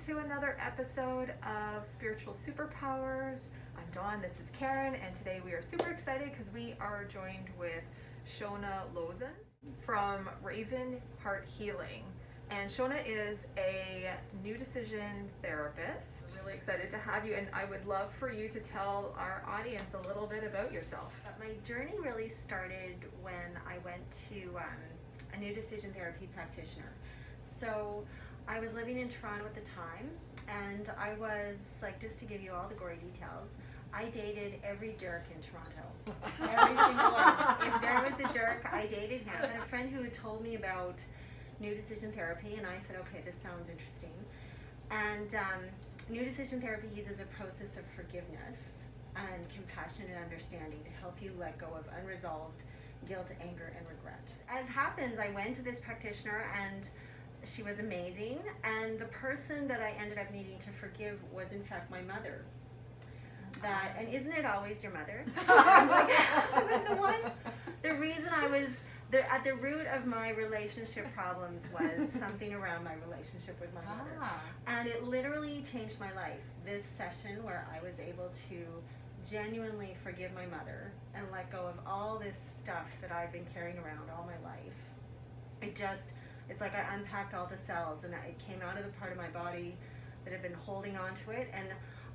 to another episode of Spiritual Superpowers. I'm Dawn, this is Caron, and today we are super excited because we are joined with Shona Lauzon from Ravenhearthealing. And Shona is a new decision therapist. We're really excited to have you, and I would love for you to tell our audience a little bit about yourself. My journey really started when I went to a new decision therapy practitioner. So I was living in Toronto at the time, and I was, like, just to give you all the gory details, I dated every jerk in Toronto. Every single one. If there was a jerk, I dated him. I had a friend who had told me about new decision therapy, and I said, okay, this sounds interesting. And new decision therapy uses a process of forgiveness and compassion and understanding to help you let go of unresolved guilt, anger, and regret. As happens, I went to this practitioner, and she was amazing, and the person that I ended up needing to forgive was in fact my mother. That, and isn't it always your mother? The reason I was at the root of my relationship problems was something around my relationship with my mother. And it literally changed my life. This session where I was able to genuinely forgive my mother and let go of all this stuff that I've been carrying around all my life. It's like I unpacked all the cells, and it came out of the part of my body that had been holding on to it. And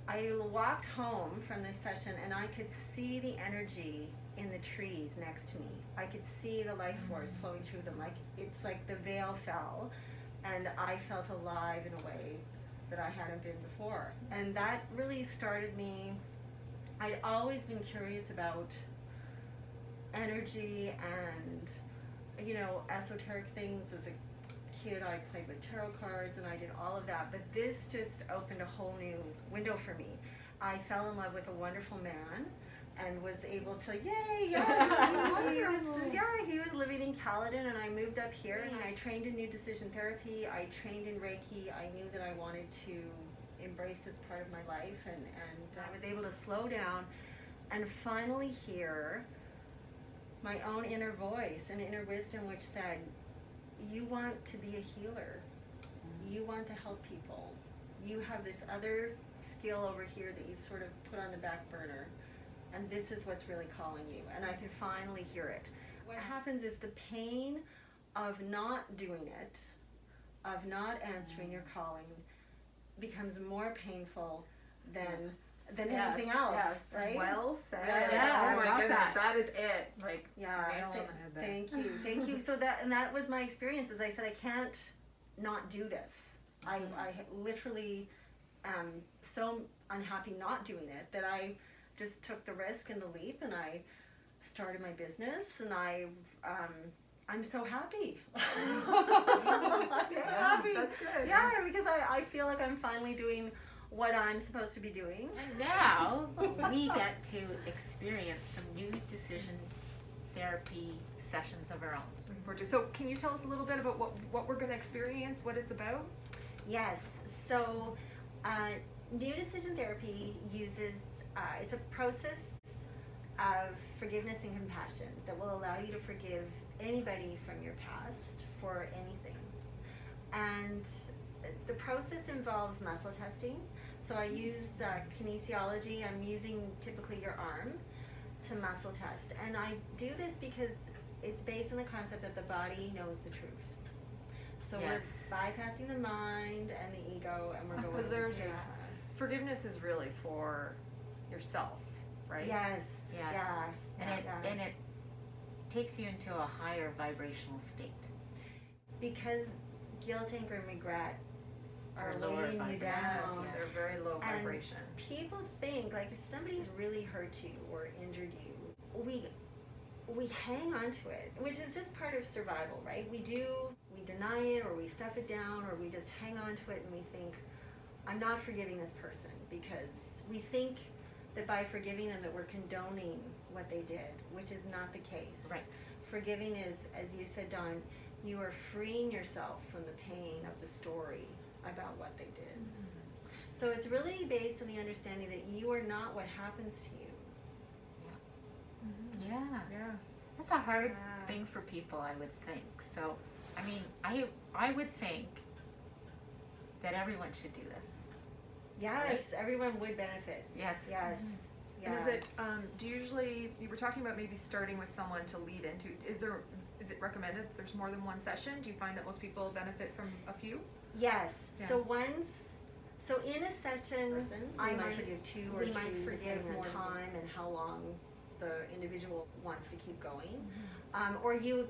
I walked home from this session, and I could see the energy in the trees next to me. I could see the life force flowing through them. Like, it's like the veil fell, and I felt alive in a way that I hadn't been before. And that really started me. I'd always been curious about energy and, you know, esoteric things. As a kid, I played with tarot cards and I did all of that, but this just opened a whole new window for me. I fell in love with a wonderful man and was able to, he was living in Caledon, and I moved up here, and I trained in new decision therapy. I trained in Reiki. I knew that I wanted to embrace this part of my life, and I was able to slow down and finally hear my own inner voice and inner wisdom, which said, you want to be a healer. You want to help people. You have this other skill over here that you've sort of put on the back burner, and this is what's really calling you. And I could finally hear it. What happens is the pain of not doing it, of not answering your calling, becomes more painful than anything else, right? Well said. Yeah, oh my goodness, that is it. Like, thank you. So that was my experience. As I said, I can't not do this. I literally am so unhappy not doing it that I just took the risk and the leap, and I started my business, and I'm so happy. I'm so happy. That's good. Yeah, because I feel like I'm finally doing what I'm supposed to be doing. And now we get to experience some new decision therapy sessions of our own. So can you tell us a little bit about what we're going to experience, what it's about? Yes. So new decision therapy uses, it's a process of forgiveness and compassion that will allow you to forgive anybody from your past for anything. And the process involves muscle testing. So I use kinesiology. I'm using typically your arm to muscle test. And I do this because it's based on the concept that the body knows the truth. So we're bypassing the mind and the ego, and we're going because there's forgiveness is really for yourself, right? Yes. Yeah. And it takes you into a higher vibrational state. Because guilt, anger, and regret are lower weighing you down. They're very low vibration. People think, like, if somebody's really hurt you or injured you, we hang on to it, which is just part of survival, right? We deny it, or we stuff it down, or we just hang on to it, and we think, I'm not forgiving this person, because we think that by forgiving them that we're condoning what they did, which is not the case. Right. Forgiving is, as you said, Dawn, you are freeing yourself from the pain of the story about what they did. Mm-hmm. So it's really based on the understanding that you are not what happens to you. Yeah. Mm-hmm. Yeah. That's a hard thing for people, I would think. So, I mean, I would think that everyone should do this. Yes, right? Everyone would benefit. Yes. Yes. And is it, do you usually, you were talking about maybe starting with someone to lead into, is it recommended that there's more than one session? Do you find that most people benefit from a few? Yes. Yeah. So in a session, I we might might forgive two or we three, might forgive depending more on time and how long the individual wants to keep going, or you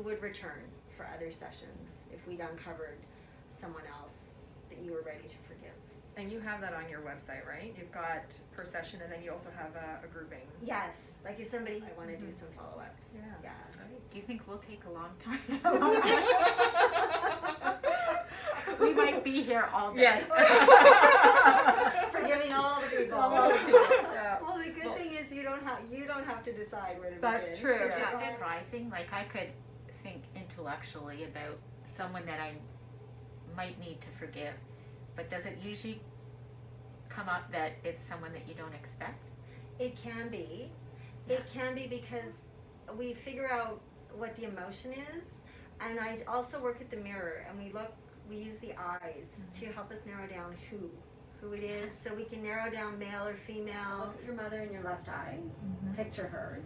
would return for other sessions if we'd uncovered someone else that you were ready to forgive. And you have that on your website, right? You've got per session, and then you also have a grouping. Yes, like if somebody I want to do some follow-ups. Yeah. Do you think we'll take a long time? We might be here all day. Yes. Forgiving all the people. Yeah. Well, the good thing is you don't have to decide where to That's begin. true. Is Yeah. it surprising? Like I could think intellectually about someone that I might need to forgive, but does it usually come up that it's someone that you don't expect? It can be. Yeah. It can be because we figure out what the emotion is, and I also work at the mirror, and we use the eyes to help us narrow down who it is, so we can narrow down male or female. Look at your mother in your left eye. Picture her.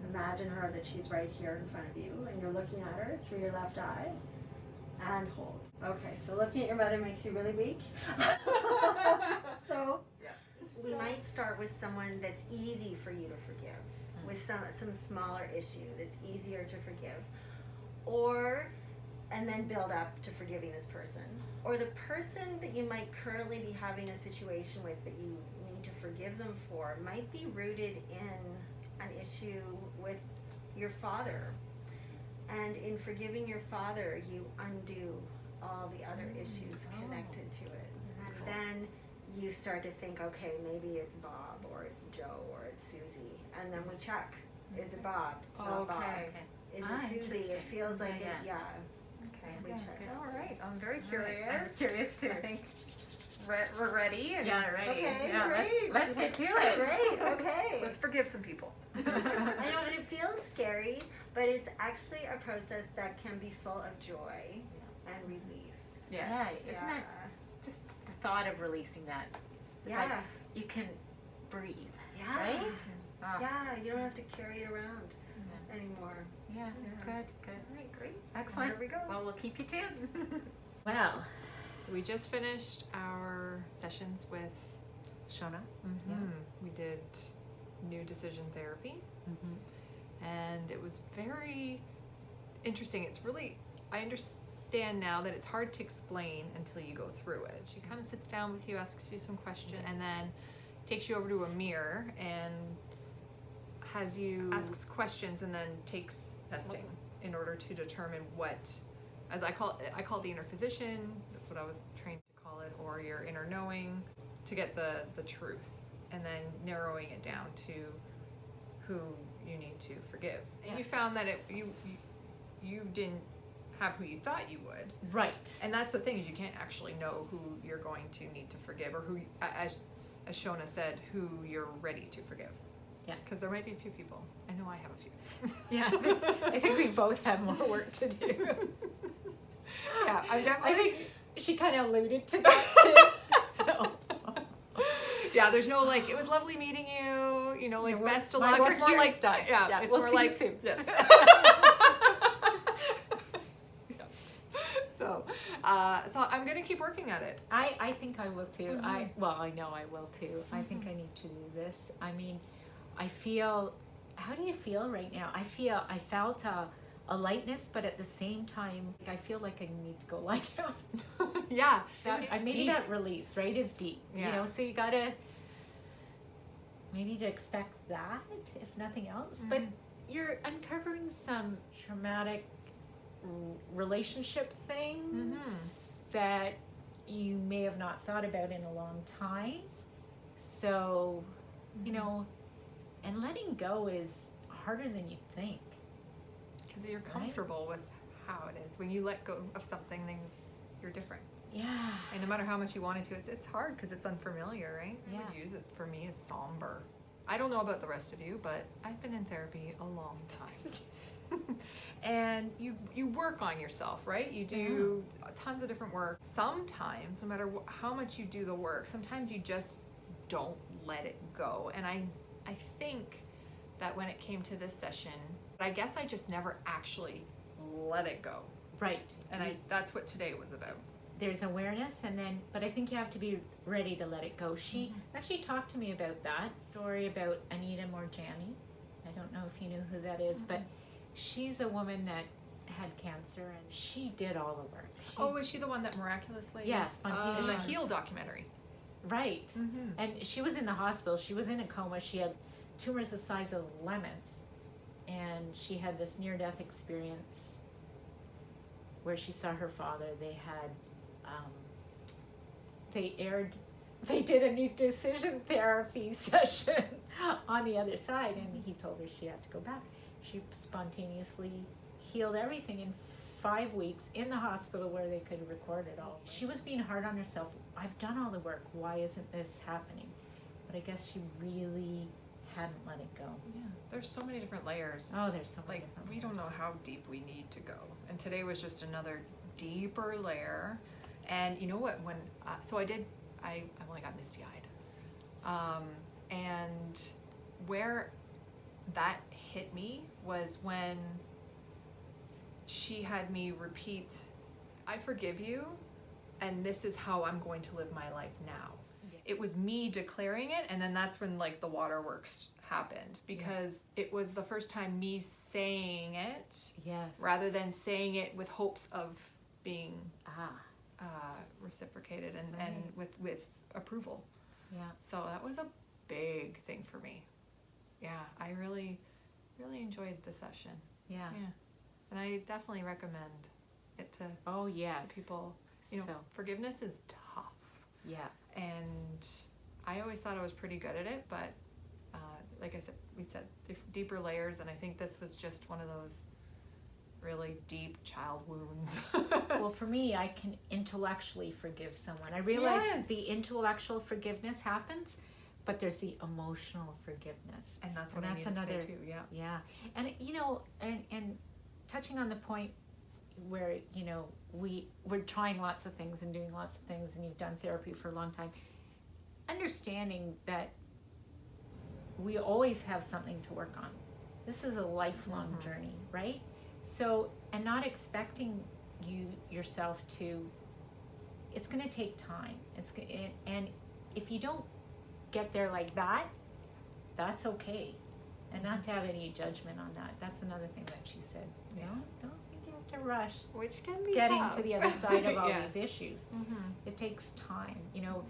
Imagine her that she's right here in front of you, and you're looking at her through your left eye. And hold. Okay, so looking at your mother makes you really weak. So we might start with someone that's easy for you to forgive, with some smaller issue that's easier to forgive, and then build up to forgiving this person. Or the person that you might currently be having a situation with that you need to forgive them for might be rooted in an issue with your father. And in forgiving your father, you undo all the other issues connected to it. And then you start to think, okay, maybe it's Bob, or it's Joe, or it's Susie. And then we check. Is it Bob? It's not Bob. Is it Susie? It Interesting. feels like Yeah. Okay. We check. good. All right. I'm very All curious. right. I'm curious too. I think we're ready. And Yeah, ready. Okay, Yeah, great. let's get to it. Great, okay. Let's forgive some people. I know, and it feels scary, but it's actually a process that can be full of joy and release. Yes. Yeah, isn't that just the thought of releasing that? It's like you can breathe, Yeah. right? Ah, Yeah, you don't have to carry it around anymore. yeah, good. All right, great. Excellent. Here we go. Well, we'll keep you tuned. Well, So we just finished our sessions with Shona. We did new decision therapy, and it was very interesting. It's really, I understand now that it's hard to explain until you go through it. She kind of sits down with you, asks you some questions, and then takes you over to a mirror and has you asks questions and then takes testing in order to determine what, as I call it the inner physician. That's what I was trained to call it, or your inner knowing, to get the truth, and then narrowing it down to who you need to forgive. And you found that you didn't have who you thought you would. Right. And that's the thing, is you can't actually know who you're going to need to forgive, or who, as Shona said, who you're ready to forgive. Yeah. Because there might be a few people. I know I have a few. Yeah, I think we both have more work to do. Yeah, I'm definitely. I think she kind of alluded to that too. So. Yeah, there's no like, it was lovely meeting you, you know, like Your best of my luck. work It's more here like, is done. yeah, it's we'll more see like, you soon. yes. So I'm gonna keep working at it. I think I will too. I know I will too. I think I need to do this. I mean, I feel, how do you feel right now? I felt a lightness, but at the same time, I feel like I need to go lie down. Yeah. Maybe deep. that release, right, is deep. Yeah. You know, so you gotta maybe to expect that, if nothing else. But you're uncovering some traumatic relationship things that you may have not thought about in a long time. So, you know, and letting go is harder than you think. Because you're comfortable with how it is. When you let go of something, then you're different. Yeah. And no matter how much you wanted to, it's hard because it's unfamiliar, right? Yeah. I would use it for me as somber. I don't know about the rest of you, but I've been in therapy a long time. And you work on yourself, right? You do tons of different work. Sometimes, no matter how much you do the work, sometimes you just don't let it go. And I think that when it came to this session, I guess I just never actually let it go. Right. And that's what today was about. There's awareness, but I think you have to be ready to let it go. She actually talked to me about that story about Anita Morjani. I don't know if you knew who that is, but she's a woman that had cancer, and she did all the work. Was she the one that miraculously? Yeah, spontaneous. In the Heal documentary. Right. Mm-hmm. And she was in the hospital. She was in a coma. She had tumors the size of lemons, and she had this near-death experience where she saw her father. They had they did a new decision therapy session on the other side, and he told her she had to go back. She spontaneously healed everything in 5 weeks in the hospital where they could record it all. She was being hard on herself. I've done all the work. Why isn't this happening? But I guess she really hadn't let it go. Yeah, there's so many different layers. Oh, there's so many Like, different we layers. don't know how deep we need to go. And today was just another deeper layer. And you know what, so I only got misty-eyed. And where that hit me was when she had me repeat, I forgive you, and this is how I'm going to live my life now. Yeah. It was me declaring it, and then that's when like the waterworks happened, because it was the first time me saying it, rather than saying it with hopes of being reciprocated and with approval. Yeah. So that was a big thing for me. Yeah, I really enjoyed the session. Yeah. And I definitely recommend it to to people. You know, forgiveness is tough. Yeah. And I always thought I was pretty good at it, but like I said, we said deeper layers, and I think this was just one of those really deep child wounds. Well, for me, I can intellectually forgive someone. I realize the intellectual forgiveness happens, but there's the emotional forgiveness. And that's what I needed another today too, Yeah. And you know, and touching on the point where, you know, we're trying lots of things and doing lots of things, and you've done therapy for a long time, understanding that we always have something to work on. This is a lifelong journey, right? So, and not expecting yourself to, it's going to take time. And if you don't get there like that, that's okay. And not to have any judgment on that. That's another thing that she said. Yeah. Don't think you have to rush Which can be getting tough. to the other side of all Yeah. these issues. Mm-hmm. It takes time. You know,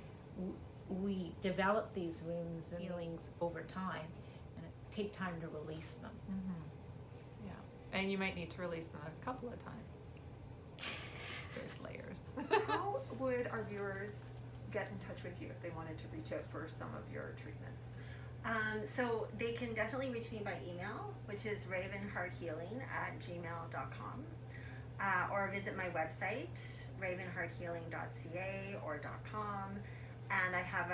we develop these wounds and feelings over time, and it takes time to release them. Mm-hmm. Yeah. And you might need to release them a couple of times. There's layers. How would our viewers get in touch with you if they wanted to reach out for some of your treatments? So they can definitely reach me by email, which is ravenhearthealing@gmail.com, or visit my website, ravenhearthealing.ca or .com. And I have,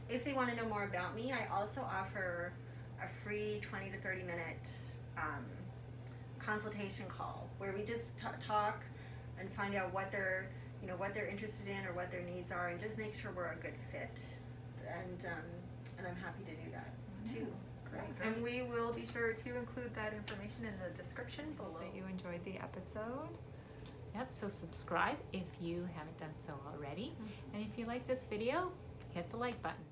if they want to know more about me, I also offer a free 20 to 30 minute consultation call where we just talk and find out what they're interested in or what their needs are, and just make sure we're a good fit. And I'm happy to do that too. Great. And we will be sure to include that information in the description below. That you enjoyed the episode. Yep, so subscribe if you haven't done so already. And if you like this video, hit the like button.